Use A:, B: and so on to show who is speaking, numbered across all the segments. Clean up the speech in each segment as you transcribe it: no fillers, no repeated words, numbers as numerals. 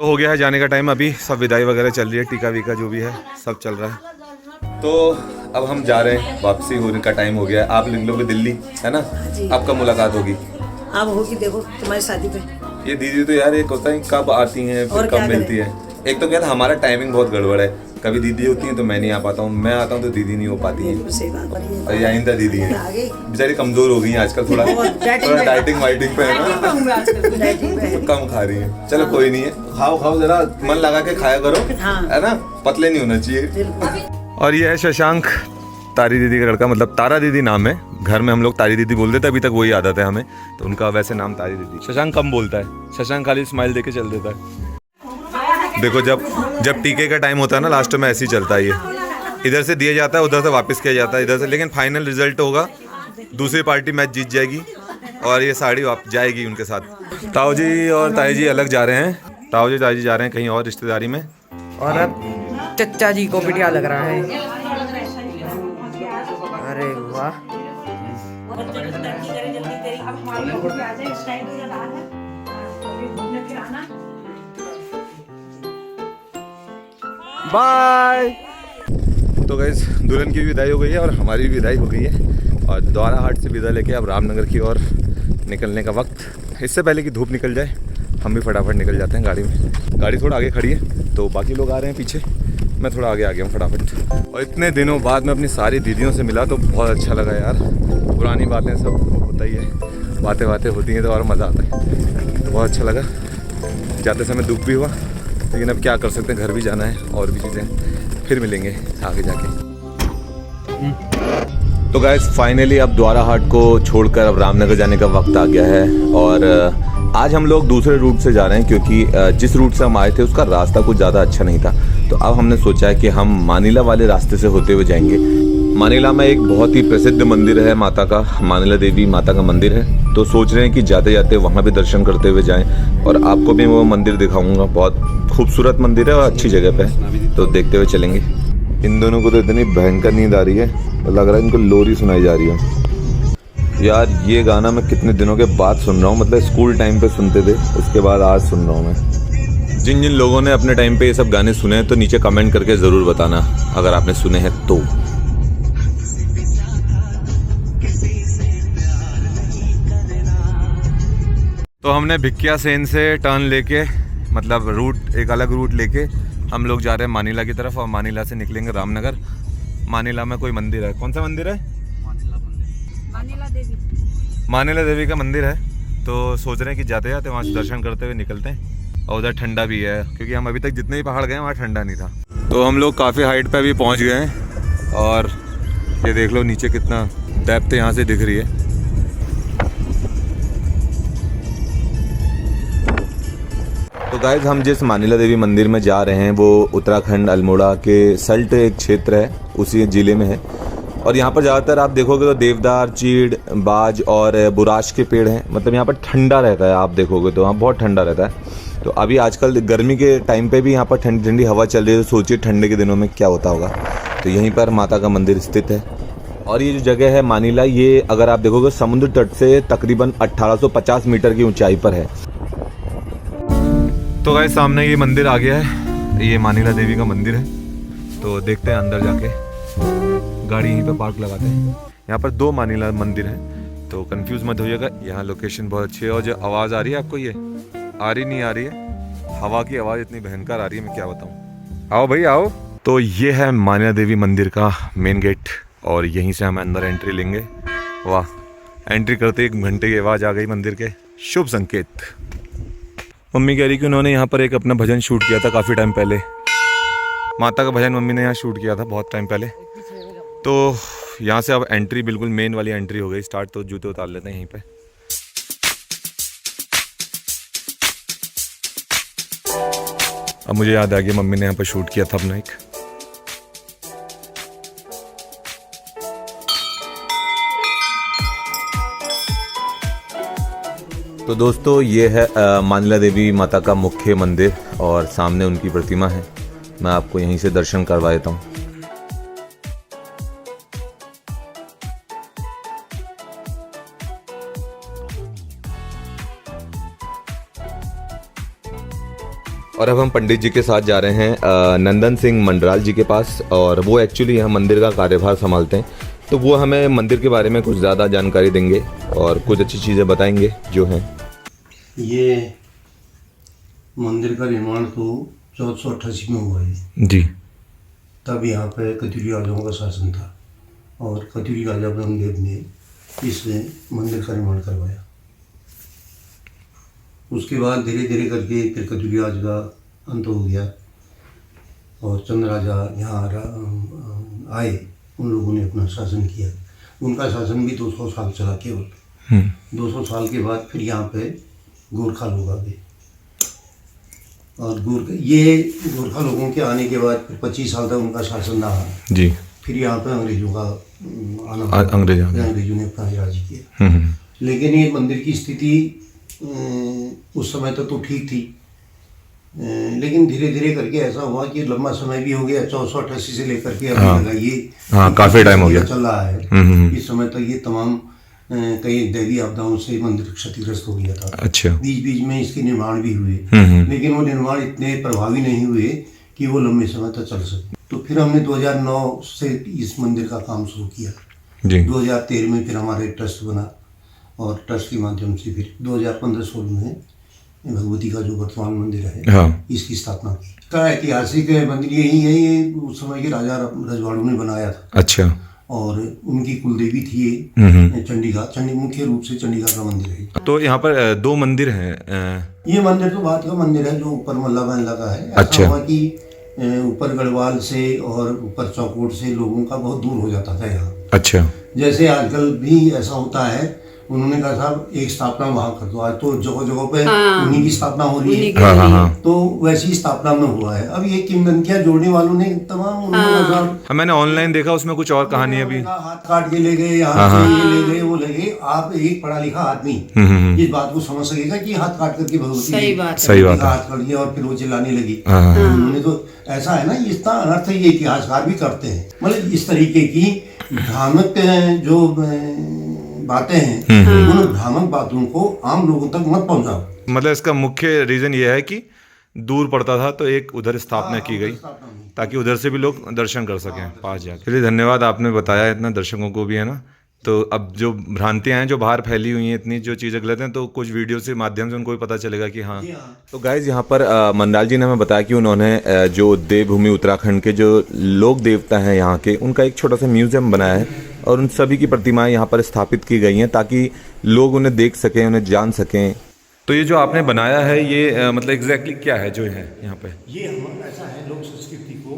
A: तो हो गया है जाने का टाइम, अभी सब विदाई वगैरह चल रही है, टीका वीका जो भी है सब चल रहा है। तो अब हम जा रहे हैं, वापसी होने का टाइम हो गया है। आप निकलोगे दिल्ली, है ना? अब कब मुलाकात होगी?
B: अब होगी, देखो तुम्हारी शादी पे।
A: ये दीदी तो यार एक होता है कब आती हैं फिर कब मिलती है। एक तो क्या था, हमारा टाइमिंग बहुत गड़बड़ है, कभी दीदी होती है तो मैं नहीं आ पाता हूँ, मैं आता हूँ तो दीदी नहीं हो पाती है। और आइंदा दीदी है बेचारी कमजोर हो गई है आजकल, थोड़ा डाइटिंग वाइटिंग पे है ना, तो कम खा रही है। चलो कोई नहीं है, खाओ खाओ, जरा मन लगा के खाया करो, है ना? पतले नहीं होना चाहिए। और ये है शशांक, तारी दीदी का लड़का, मतलब तारा दीदी नाम है, घर में हम लोग तारी दीदी बोल देते, अभी तक वही आदत है हमें, तो उनका वैसे नाम तारी दीदी। शशांक कम बोलता है, शशांक खाली स्माइल देके चल देता है। देखो जब टीके का टाइम होता है ना, लास्ट में ऐसे ही चलता है, ये इधर से दिया जाता है, उधर से वापस किया जाता है, इधर से, लेकिन फाइनल रिजल्ट होगा दूसरी पार्टी मैच जीत जाएगी और ये साड़ी वापस जाएगी उनके साथ। ताऊ जी और ताई जी अलग जा रहे हैं, ताऊ जी ताई जी जा रहे हैं कहीं और रिश्तेदारी में,
C: और अब चचा जी को बढ़िया लग रहा है। अरे वाह,
A: बाय। तो गाइस दुल्हन की भी विदाई हो गई है और हमारी भी विदाई हो गई है, और द्वारा हाट से विदा लेके अब रामनगर की ओर निकलने का वक्त। इससे पहले कि धूप निकल जाए हम भी फटाफट निकल जाते हैं गाड़ी में। गाड़ी थोड़ा आगे खड़ी है तो बाकी लोग आ रहे हैं पीछे, मैं थोड़ा आगे आ गया हूँ फटाफट। और इतने दिनों बाद मैं अपनी सारी दीदियों से मिला तो बहुत अच्छा लगा यार। पुरानी बातें सब होता ही है, बातें होती हैं तो और मज़ा आता है, तो बहुत अच्छा लगा। जाते समय दुख भी हुआ, लेकिन अब क्या कर सकते हैं, घर भी जाना है और भी चीज़ें, फिर मिलेंगे आगे जाके। तो गाइस फाइनली अब द्वारा हाट को छोड़कर अब रामनगर जाने का वक्त आ गया है, और आज हम लोग दूसरे रूट से जा रहे हैं क्योंकि जिस रूट से हम आए थे उसका रास्ता कुछ ज़्यादा अच्छा नहीं था। तो अब हमने सोचा है कि हम मानिला वाले रास्ते से होते हुए जाएंगे। मानिला में एक बहुत ही प्रसिद्ध मंदिर है माता का, मानिला देवी माता का मंदिर है, तो सोच रहे हैं कि जाते जाते वहाँ भी दर्शन करते हुए जाएं, और आपको भी वो मंदिर दिखाऊंगा। बहुत खूबसूरत मंदिर है और अच्छी जगह पे है, तो देखते हुए चलेंगे। इन दोनों को तो इतनी भयंकर नींद आ रही है, तो लग रहा है इनको लोरी सुनाई जा रही है। यार ये गाना मैं कितने दिनों के बाद सुन रहा हूँ, मतलब स्कूल टाइम पे सुनते थे, उसके बाद आज सुन रहा हूँ मैं। जिन जिन लोगों ने अपने टाइम पे ये सब गाने सुने हैं तो नीचे कमेंट करके ज़रूर बताना अगर आपने सुने हैं तो। तो हमने भिक्किया सेन से टर्न लेके, मतलब रूट एक अलग रूट लेके हम लोग जा रहे हैं मानिला की तरफ, और मानिला से निकलेंगे रामनगर। मानिला में कोई मंदिर है, कौन सा मंदिर है? मानिला देवी का मंदिर है, तो सोच रहे हैं कि जाते जाते वहाँ से दर्शन करते हुए निकलते हैं। और उधर ठंडा भी है क्योंकि हम अभी तक जितने भी पहाड़ गए वहाँ ठंडा नहीं था। तो हम लोग काफ़ी हाइट पे अभी पहुँच गए हैं, और ये देख लो नीचे कितना डेप्थ यहाँ से दिख रही है। तो गाइस हम जिस मानिला देवी मंदिर में जा रहे हैं वो उत्तराखंड अल्मोड़ा के सल्ट एक क्षेत्र है, उसी ज़िले में है। और यहाँ पर ज़्यादातर आप देखोगे तो देवदार, चीड़, बाज और बुराश के पेड़ हैं, मतलब यहाँ पर ठंडा रहता है। आप देखोगे तो यहाँ बहुत ठंडा रहता है। तो अभी आजकल गर्मी के टाइम पे भी यहाँ पर ठंडी ठंडी हवा चल रही है, तो सोचिए ठंडे के दिनों में क्या होता होगा। तो यहीं पर माता का मंदिर स्थित है, और ये जो जगह है मानिला, ये अगर आप देखोगे समुद्र तट से तकरीबन 1850 मीटर की ऊंचाई पर है। तो गाइस सामने ये मंदिर आ गया है, ये मानिला देवी का मंदिर है। तो देखते हैं अंदर जाके, गाड़ी यहीं पे पार्क लगाते हैं। यहाँ पर 2 मानिला मंदिर हैं, तो कंफ्यूज मत होइएगा। यहाँ लोकेशन बहुत अच्छी है, और जो आवाज़ आ रही है आपको, ये आ रही नहीं आ रही है, हवा की आवाज़ इतनी भयंकर आ रही है, मैं क्या बताऊँ। आओ भाई आओ। तो ये है मानिला देवी मंदिर का मेन गेट, और यहीं से हम अंदर एंट्री लेंगे। वाह, एंट्री करते 1 घंटे की आवाज़ आ गई मंदिर के, शुभ संकेत। मम्मी कह रही कि उन्होंने यहाँ पर एक अपना भजन शूट किया था काफ़ी टाइम पहले, माता का भजन मम्मी ने यहाँ शूट किया था बहुत टाइम पहले। तो यहाँ से अब एंट्री बिल्कुल मेन वाली एंट्री हो गई स्टार्ट, तो जूते उतार लेते हैं यहीं पे। अब मुझे याद आ गया मम्मी ने यहाँ पर शूट किया था अपना एक। तो दोस्तों ये है मानिला देवी माता का मुख्य मंदिर, और सामने उनकी प्रतिमा है। मैं आपको यहीं से दर्शन करवा देता हूँ। और अब हम पंडित जी के साथ जा रहे हैं नंदन सिंह मंडराल जी के पास, और वो एक्चुअली यहाँ मंदिर का कार्यभार संभालते हैं। तो वो हमें मंदिर के बारे में कुछ ज़्यादा जानकारी देंगे और कुछ अच्छी चीज़ें बताएंगे जो हैं।
D: ये मंदिर का निर्माण तो 1488 में हुआ है
A: जी।
D: तब यहाँ पे कतुरी राजाओं का शासन था और कतुरी राजा ब्रह्मदेव ने इस मंदिर का निर्माण करवाया। उसके बाद धीरे धीरे करके फिर कतुरी राज का अंत हो गया और चंद राजा यहाँ आए, उन लोगों ने अपना शासन किया। उनका शासन भी 200 साल चला केवल। 200 साल के बाद फिर यहाँ पे गोरखा लोग आ गए और गोरखा लोगों के आने के बाद फिर 25 साल तक उनका शासन रहा
A: जी।
D: फिर यहाँ पे अंग्रेजों का आना, अंग्रेजों ने अपना राज किया। लेकिन ये मंदिर की स्थिति उस समय तक तो ठीक थी, लेकिन धीरे धीरे करके ऐसा हुआ कि लंबा समय भी हो गया, 1488 से लेकर के अभी लगा ये
A: काफी टाइम हो गया
D: चल रहा है। इस समय तक ये तमाम कई दैवी आपदाओं से मंदिर क्षतिग्रस्त हो गया था।
A: अच्छा।
D: बीच बीच में इसके निर्माण भी हुए, लेकिन वो निर्माण इतने प्रभावी नहीं हुए कि वो लंबे समय तक चल सके। तो फिर हमने 2009 से इस मंदिर का काम शुरू किया
A: जी।
D: 2013 में फिर हमारा एक ट्रस्ट बना और ट्रस्ट के माध्यम से फिर 2015-16 में भगवती का जो वर्तमान मंदिर है इसकी स्थापना की। का ऐतिहासिक मंदिर यही है, ये उस समय के राजा रजवाड़ों ने बनाया था।
A: अच्छा।
D: और उनकी कुलदेवी थी ये चंडिका, मुख्य रूप से चंडिका का मंदिर है।
A: तो यहाँ पर 2 मंदिर हैं।
D: ये मंदिर तो बात का मंदिर है जो ऊपर मल्ला महल्ला का है।
A: अच्छा।
D: ऐसा हुआ कि ऊपर गढ़वाल से और ऊपर चौकोट से लोगों का बहुत दूर हो जाता था यहाँ।
A: अच्छा।
D: जैसे आजकल भी ऐसा होता है, उन्होंने कहा साहब एक स्थापना वहाँ कर दो। आज तो जगह जगह पे उन्हीं की स्थापना हो रही है। तो वैसी स्थापना में हुआ है। अब ये किंवदंतियां जोड़ने वालों ने तमाम
A: मैंने ऑनलाइन देखा, उसमें कुछ और कहानी है भी।
D: हाथ काट के ले गए, यहाँ से ये ले गए, वो ले गए। आप एक पढ़ा लिखा आदमी इस बात को समझ सकेगा कि हाथ काट करके भगवती
C: सही बात
D: हाथ काट दिया और फिर वो चिल्लाने लगी। उन्होंने तो ऐसा है ना, इसका अनर्थ ये इतिहासकार भी करते हैं। मतलब इस तरीके की भ्रामक जो बातें हैं, उन भ्रामक बातों को आम लोगों तक मत पहुंचाओ।
A: मतलब इसका मुख्य रीजन ये है कि दूर पड़ता था तो एक उधर स्थापना की गई ताकि उधर से भी लोग दर्शन कर सकें पास जाकर। चलिए धन्यवाद, आपने बताया इतना, दर्शकों को भी है ना। तो अब जो भ्रांतियां हैं जो बाहर फैली हुई हैं, इतनी जो चीज़ें गलत हैं, तो कुछ वीडियो से माध्यम से उनको भी पता चलेगा कि हाँ। तो गाइज यहाँ पर मंडाल जी ने हमें बताया कि उन्होंने जो देवभूमि उत्तराखंड के जो लोक देवता हैं यहाँ के, उनका एक छोटा सा म्यूजियम बनाया है और उन सभी की प्रतिमाएं यहाँ पर स्थापित की गई हैं ताकि लोग उन्हें देख सकें, उन्हें जान सकें। तो ये जो आपने बनाया है ये मतलब एग्जैक्टली क्या है जो है यहाँ पे? ये
D: ऐसा है, लोक संस्कृति को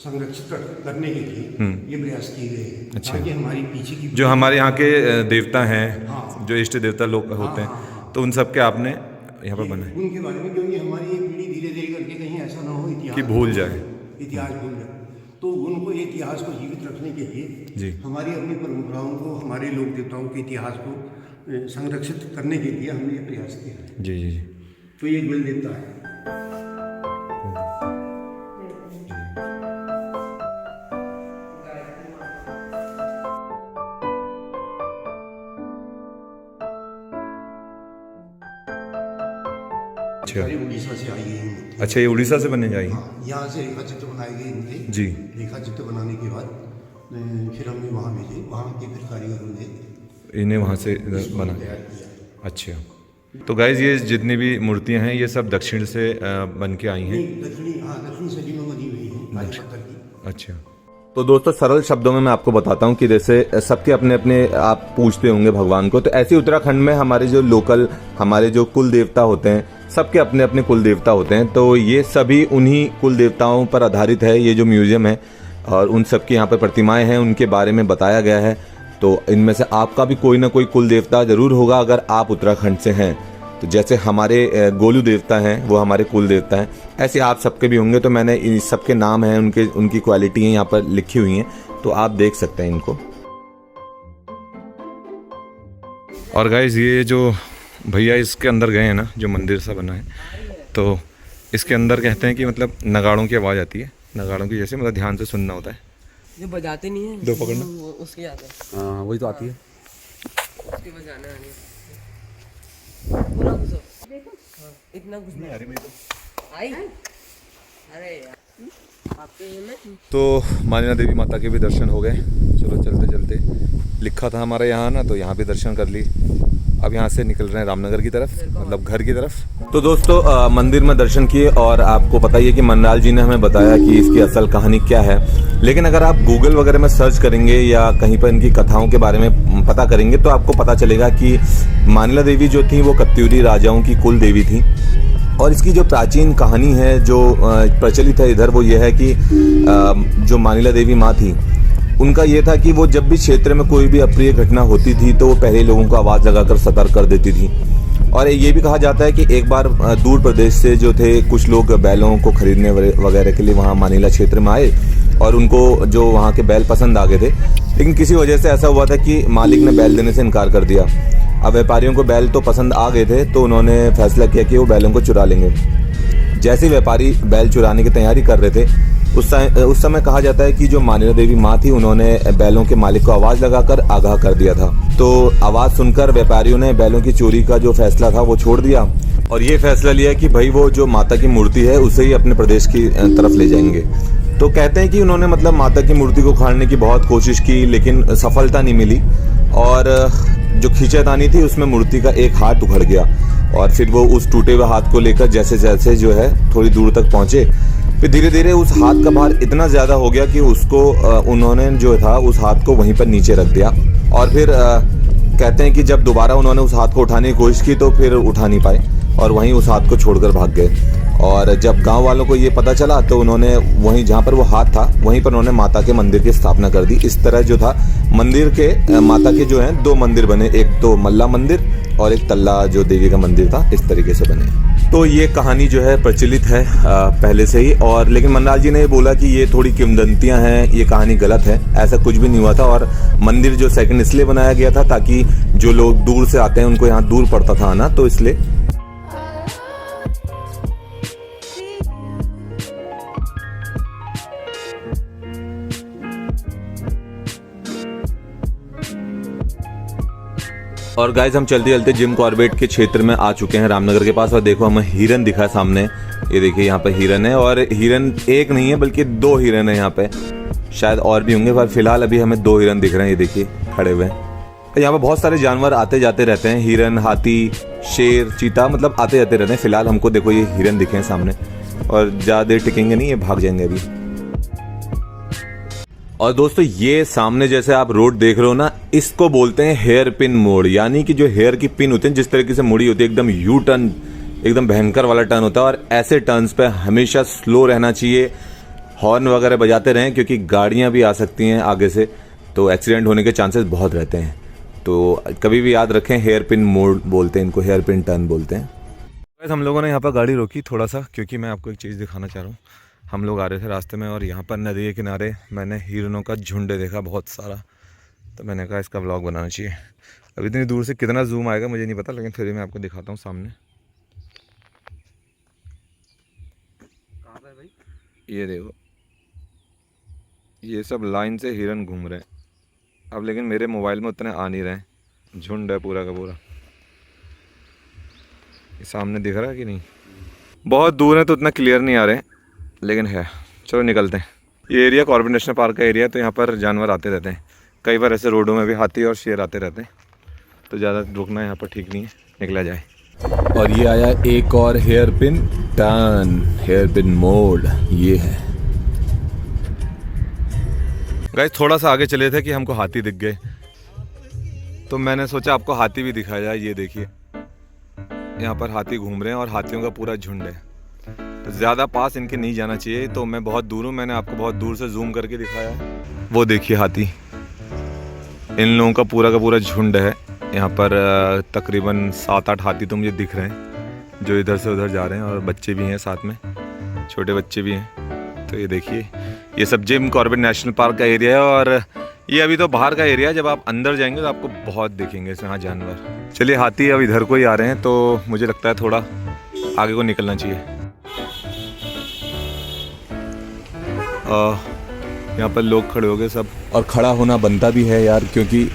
D: संरक्षित करने के लिए ये प्रयास किए गए हैं।
A: अच्छा।
D: ताकि हमारी पीछे की
A: जो हमारे यहाँ के देवता हैं, जो इष्ट देवता लोग होते हैं, तो उन सब के आपने यहाँ पर बनाए
D: उनके बारे में, क्योंकि हमारी ये पीढ़ी धीरे धीरे करके कहीं ऐसा ना हो इतिहास
A: कि भूल जाए,
D: इतिहास भूल जाए। तो उनको इतिहास को जीवित रखने के लिए
A: जी
D: हमारी अपनी परंपराओं को, हमारे लोक देवताओं के इतिहास को संरक्षित करने के लिए हमने ये प्रयास किया है।
A: जी जी जी।
D: तो ये गुल देवता है। उड़ीसा से आई है।
A: अच्छा, ये उड़ीसा से बने जाएगी।
D: यहाँ से रेखा चित्र बनाए गए इनके।
A: जी।
D: रेखा चित्र बनाने के बाद फिर हमने वहाँ भेजे, वहाँ के फिर कारीगरों ने
A: इन्हें वहाँ से बना। अच्छा, तो गाइज ये जितनी भी मूर्तियाँ हैं ये सब दक्षिण से बन के आई हैं।
D: दक्षिणी सदी में बनी हुई है।
A: अच्छा, तो दोस्तों सरल शब्दों में मैं आपको बताता हूँ कि जैसे सबके अपने अपने आप पूछते होंगे भगवान को, तो ऐसे उत्तराखंड में हमारे जो लोकल हमारे जो कुल देवता होते हैं, सबके अपने अपने कुल देवता होते हैं। तो ये सभी उन्हीं कुल देवताओं पर आधारित है ये जो म्यूजियम है, और उन सब की यहाँ पर प्रतिमाएं हैं, उनके बारे में बताया गया है। तो इनमें से आपका भी कोई ना कोई कुल देवता जरूर होगा अगर आप उत्तराखंड से हैं। तो जैसे हमारे गोलू देवता हैं वो हमारे कुल देवता हैं, ऐसे आप सबके भी होंगे। तो मैंने इन सबके नाम हैं, उनकी क्वालिटी हैं यहाँ पर लिखी हुई हैं, तो आप देख सकते हैं इनको। और गाइस ये जो भैया इसके अंदर गए हैं ना, जो मंदिर सा बना है, तो इसके अंदर कहते हैं कि मतलब नगाड़ों की आवाज़ आती है, नगाड़ों की जैसे, मतलब ध्यान से सुनना होता है।
C: जो बजाते नहीं है,
A: दो पकड़ना,
C: उसकी आता है।
A: हाँ वही तो आती है,
C: उसकी बजाना है। पूरा घुसो, देखो। हाँ, इतना घुस नहीं आ रही मेरे को।
A: तो मानिला देवी माता के भी दर्शन हो गए। चलो चलते चलते, लिखा था हमारे यहाँ ना, तो यहाँ भी दर्शन कर ली। अब यहाँ से निकल रहे हैं रामनगर की तरफ, मतलब घर की तरफ। तो दोस्तों मंदिर में दर्शन किए, और आपको पता ही है कि मनलाल जी ने हमें बताया कि इसकी असल कहानी क्या है। लेकिन अगर आप गूगल वगैरह में सर्च करेंगे या कहीं पर इनकी कथाओं के बारे में पता करेंगे तो आपको पता चलेगा कि मानिला देवी जो थी वो कत्यूरी राजाओं की कुल देवी थी। और इसकी जो प्राचीन कहानी है जो प्रचलित है इधर, वो ये है कि जो मानिला देवी माँ थी उनका ये था कि वो जब भी क्षेत्र में कोई भी अप्रिय घटना होती थी तो वो पहले लोगों को आवाज़ लगाकर सतर्क कर देती थी। और ये भी कहा जाता है कि एक बार दूर प्रदेश से जो थे कुछ लोग बैलों को खरीदने वगैरह के लिए वहाँ मानिला क्षेत्र में आए, और उनको जो वहाँ के बैल पसंद आ गए थे। लेकिन किसी वजह से ऐसा हुआ था कि मालिक ने बैल देने से इनकार कर दिया। अब व्यापारियों को बैल तो पसंद आ गए थे, तो उन्होंने फैसला किया कि वो बैलों को चुरा लेंगे। जैसे व्यापारी बैल चुराने की तैयारी कर रहे थे, उस समय कहा जाता है कि जो मानिला देवी माँ थी उन्होंने बैलों के मालिक को आवाज़ लगाकर आगाह कर दिया था। तो आवाज़ सुनकर व्यापारियों ने बैलों की चोरी का जो फैसला था वो छोड़ दिया, और ये फैसला लिया कि भाई वो जो माता की मूर्ति है उसे ही अपने प्रदेश की तरफ ले जाएंगे। तो कहते हैं कि उन्होंने मतलब माता की मूर्ति को उखाड़ने की बहुत कोशिश की, लेकिन सफलता नहीं मिली। और जो खींचातानी थी उसमें मूर्ति का एक हाथ उखड़ गया, और फिर वो उस टूटे हुए हाथ को लेकर जैसे जैसे जो है थोड़ी दूर तक पहुंचे, फिर धीरे धीरे उस हाथ का भार इतना ज़्यादा हो गया कि उसको उन्होंने जो था उस हाथ को वहीं पर नीचे रख दिया। और फिर कहते हैं कि जब दोबारा उन्होंने उस हाथ को उठाने की कोशिश की तो फिर उठा नहीं पाए, और वहीं उस हाथ को छोड़कर भाग गए। और जब गांव वालों को ये पता चला तो उन्होंने वहीं जहाँ पर वो हाथ था वहीं पर उन्होंने माता के मंदिर की स्थापना कर दी। इस तरह जो था मंदिर के माता के जो हैं 2 मंदिर बने, एक तो मल्ला मंदिर और एक तल्ला जो देवी का मंदिर था, इस तरीके से बने। तो ये कहानी जो है प्रचलित है पहले से ही। और लेकिन मनलाल जी ने बोला कि ये थोड़ी किंवदंतियां हैं, ये कहानी गलत है, ऐसा कुछ भी नहीं हुआ था। और मंदिर जो सेकंड इसलिए बनाया गया था ताकि जो लोग दूर से आते हैं उनको यहाँ दूर पड़ता था आना, तो इसलिए। और गाइस हम चलते चलते जिम कॉर्बेट के क्षेत्र में आ चुके हैं रामनगर के पास। और देखो हमें हिरन दिखा है सामने, ये देखिए यहाँ पे हिरन है। और हिरन एक नहीं है बल्कि 2 हिरन है यहाँ पे, शायद और भी होंगे, पर फिलहाल अभी हमें 2 हिरन दिख रहे हैं, ये देखिए खड़े हुए हैं। यहाँ पे बहुत सारे जानवर आते जाते रहते हैं, हिरन, हाथी, शेर, चीता, मतलब आते जाते रहते हैं। फिलहाल हमको देखो ये हिरन दिखे हैं सामने, और ज़्यादा देर टिकेंगे नहीं, ये भाग जाएंगे अभी। और दोस्तों ये सामने जैसे आप रोड देख रहे हो ना, इसको बोलते हैं हेयर पिन मोड़, यानी कि जो हेयर की पिन होती है जिस तरीके से मुड़ी होती है, एकदम यू टर्न, एकदम भयंकर वाला टर्न होता है। और ऐसे टर्न्स पे हमेशा स्लो रहना चाहिए, हॉर्न वगैरह बजाते रहें, क्योंकि गाड़ियां भी आ सकती हैं आगे से, तो एक्सीडेंट होने के चांसेस बहुत रहते हैं। तो कभी भी याद रखें, हेयर पिन मोड़ बोलते हैं इनको, हेयर पिन टर्न बोलते हैं। हम लोगों ने यहाँ पर गाड़ी रोकी थोड़ा सा, क्योंकि मैं आपको एक चीज़ दिखाना चाह रहा हूँ। हम लोग आ रहे थे रास्ते में और यहाँ पर नदी के किनारे मैंने हिरणों का झुंड देखा बहुत सारा, तो मैंने कहा इसका व्लॉग बनाना चाहिए। अब इतनी दूर से कितना जूम आएगा मुझे नहीं पता, लेकिन फिर भी मैं आपको दिखाता हूँ सामने। कहाँ पे भाई? ये देखो, ये सब लाइन से हिरन घूम रहे हैं। अब लेकिन मेरे मोबाइल में उतने आ नहीं रहे हैं, झुंड है पूरा का पूरा। ये सामने दिख रहा है कि नहीं? बहुत दूर है तो उतना क्लियर नहीं आ रहे हैं, लेकिन है। चलो निकलते हैं। ये एरिया कॉर्बेट नेशनल पार्क का एरिया है, तो यहाँ पर जानवर आते रहते हैं। कई बार ऐसे रोडों में भी हाथी और शेर आते रहते हैं, तो ज़्यादा रुकना यहाँ पर ठीक नहीं है, निकला जाए। और ये आया एक और hairpin turn, hairpin मोड ये है। गाइस थोड़ा सा आगे चले थे कि हमको हाथी दिख गए, तो मैंने सोचा आपको हाथी भी दिखाया जाए। ये देखिए यहाँ पर हाथी घूम रहे हैं और हाथियों का पूरा झुंड है, तो ज़्यादा पास इनके नहीं जाना चाहिए। तो मैं बहुत दूर हूँ, मैंने आपको बहुत दूर से जूम करके दिखाया है। वो देखिए हाथी, इन लोगों का पूरा झुंड है यहाँ पर। तकरीबन 7-8 हाथी तो मुझे दिख रहे हैं जो इधर से उधर जा रहे हैं, और बच्चे भी हैं साथ में, छोटे बच्चे भी हैं। तो ये देखिए, ये सब जिम कॉर्बेट नेशनल पार्क का एरिया है, और ये अभी तो बाहर का एरिया है। जब आप अंदर जाएंगे तो आपको बहुत दिखेंगे इसमें जानवर। चलिए हाथी अब इधर को ही आ रहे हैं, तो मुझे लगता है थोड़ा आगे को निकलना चाहिए। यहाँ पर लोग खड़े हो गए सब, और खड़ा होना बनता भी है यार, क्योंकि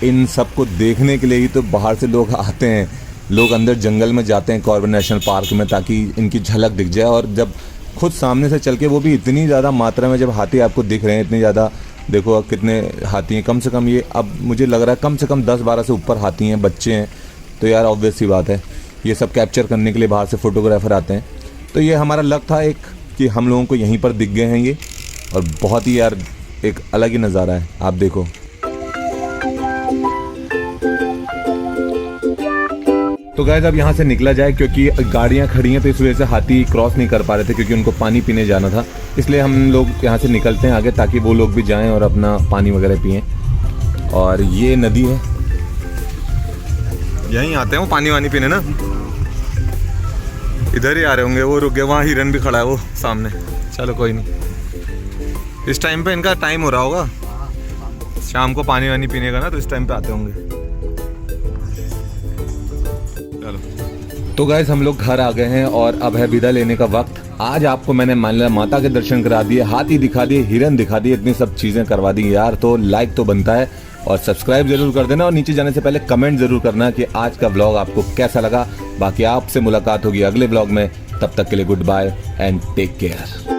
A: इन सब को देखने के लिए ही तो बाहर से लोग आते हैं। लोग अंदर जंगल में जाते हैं कॉर्बेट नेशनल पार्क में ताकि इनकी झलक दिख जाए, और जब खुद सामने से चल के, वो भी इतनी ज़्यादा मात्रा में जब हाथी आपको दिख रहे हैं, इतनी ज़्यादा, देखो कितने हाथी हैं, कम से कम ये अब मुझे लग रहा है कम से कम 10-12 से ऊपर हाथी हैं, बच्चे हैं, तो यार ऑब्वियस सी बात है ये सब कैप्चर करने के लिए बाहर से फोटोग्राफर आते हैं। तो ये हमारा लक था एक कि हम लोगों को यहीं पर दिख गए हैं ये, और बहुत ही यार एक अलग ही नज़ारा है, आप देखो। तो गाइस अब यहाँ से निकला जाए क्योंकि गाड़ियाँ खड़ी हैं, तो इस वजह से हाथी क्रॉस नहीं कर पा रहे थे क्योंकि उनको पानी पीने जाना था, इसलिए हम लोग यहाँ से निकलते हैं आगे ताकि वो लोग भी जाएं और अपना पानी वगैरह पिएं। और ये नदी है, यहीं आते हैं वो पानी वानी पीने ना, इधर ही आ रहे होंगे, वो रुक गए, वहाँ हिरन भी खड़ा है वो सामने। चलो कोई नहीं, इस टाइम पे इनका टाइम हो रहा होगा शाम को पानी वानी पीने का ना, तो इस टाइम पे आते होंगे। तो गाइस हम लोग घर आ गए हैं और अब है विदा लेने का वक्त। आज आपको मैंने माता के दर्शन करा दिए, हाथी दिखा दिए, हिरन दिखा दिए, इतनी सब चीज़ें करवा दी यार, तो लाइक तो बनता है और सब्सक्राइब जरूर कर देना, और नीचे जाने से पहले कमेंट जरूर करना कि आज का व्लॉग आपको कैसा लगा। बाकी आपसे मुलाकात होगी अगले व्लॉग में, तब तक के लिए goodbye and take care.